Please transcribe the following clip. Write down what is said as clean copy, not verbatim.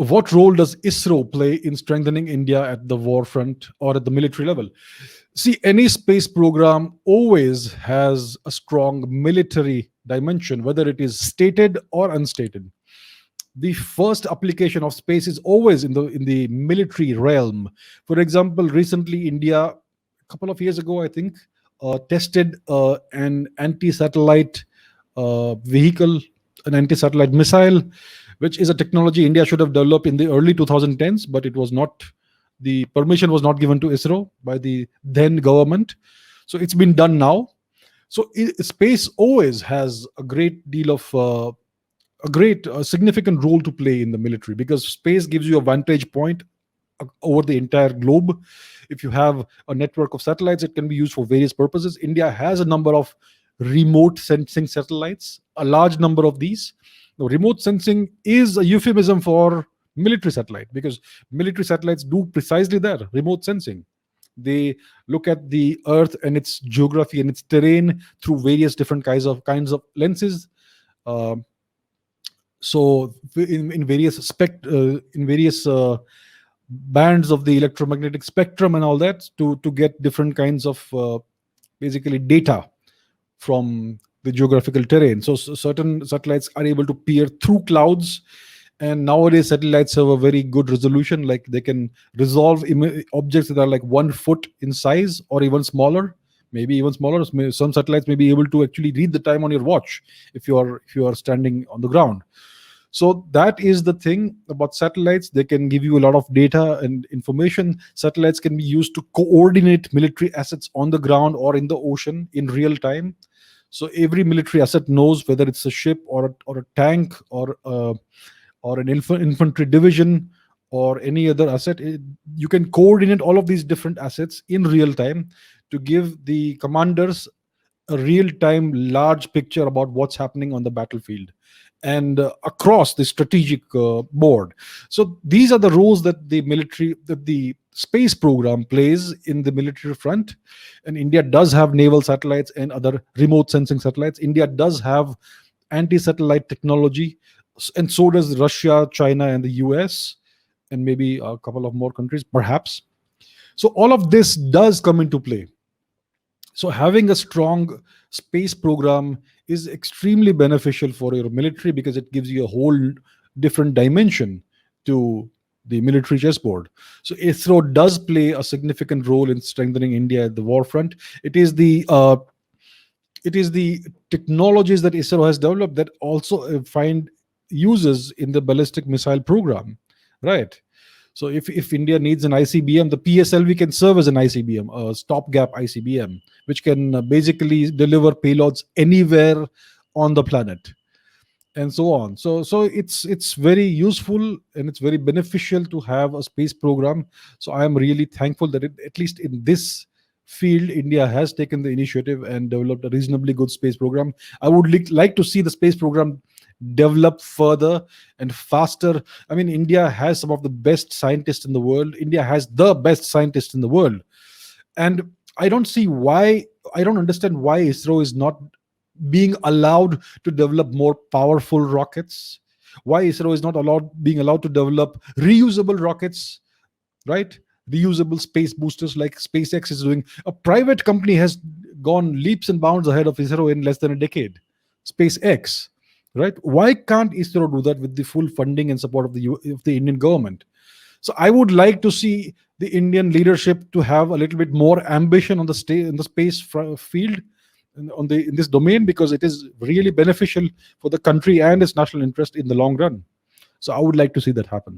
What role does ISRO play in strengthening India at the war front or at the military level? See, any space program always has a strong military dimension, whether it is stated or unstated. The first application of space is always in the military realm. For example, recently India, a couple of years ago, I think, tested an anti-satellite vehicle, an anti-satellite missile, which is a technology India should have developed in the early 2010s, but it was not. The permission was not given to ISRO by the then government, so it's been done now. So space always has a great deal of a great significant role to play in the military, because space gives you a vantage point over the entire globe. If you have a network of satellites, it can be used for various purposes. India has a number of remote sensing satellites, a large number of these. Now, remote sensing is a euphemism for military satellite, because military satellites do precisely that, remote sensing. They look at the earth and its geography and its terrain through various different kinds of lenses. Uh, so in various bands of the electromagnetic spectrum and all that, to get different kinds of basically data from the geographical terrain. So certain satellites are able to peer through clouds, and nowadays satellites have a very good resolution, like they can resolve objects that are like 1 foot in size or even smaller, maybe even smaller. Some satellites may be able to actually read the time on your watch if you are standing on the ground. So that is the thing about satellites. They can give you a lot of data and information. Satellites can be used to coordinate military assets on the ground or in the ocean in real time. So every military asset knows whether it's a ship or a tank or an infantry division or any other asset. You can coordinate all of these different assets in real time to give the commanders a real time large picture about what's happening on the battlefield and across the strategic board. So these are the roles that the space program plays in the military front. And India does have naval satellites and other remote sensing satellites. India does have anti-satellite technology, and so does Russia, China, and the US, and maybe a couple of more countries perhaps. So all of this does come into play. So having a strong space program is extremely beneficial for your military, because it gives you a whole different dimension to the military chessboard. So ISRO does play a significant role in strengthening India at the war front. It is the technologies that ISRO has developed that also find uses in the ballistic missile program, right? So if India needs an ICBM, the PSLV can serve as an ICBM, a stopgap ICBM, which can basically deliver payloads anywhere on the planet, and so on. So it's very useful and it's very beneficial to have a space program. So I am really thankful that at least in this field, India has taken the initiative and developed a reasonably good space program. I would like to see the space program develop further and faster. I mean, India has some of the best scientists in the world. India has the best scientists in the world. And I don't understand why ISRO is not being allowed to develop more powerful rockets. Why ISRO is not being allowed to develop reusable rockets, right? Reusable space boosters like SpaceX is doing. A private company has gone leaps and bounds ahead of ISRO in less than a decade. SpaceX, right? Why can't ISRO do that with the full funding and support of the Indian government? So I would like to see the Indian leadership to have a little bit more ambition on the space field, in this domain, because it is really beneficial for the country and its national interest in the long run. So I would like to see that happen.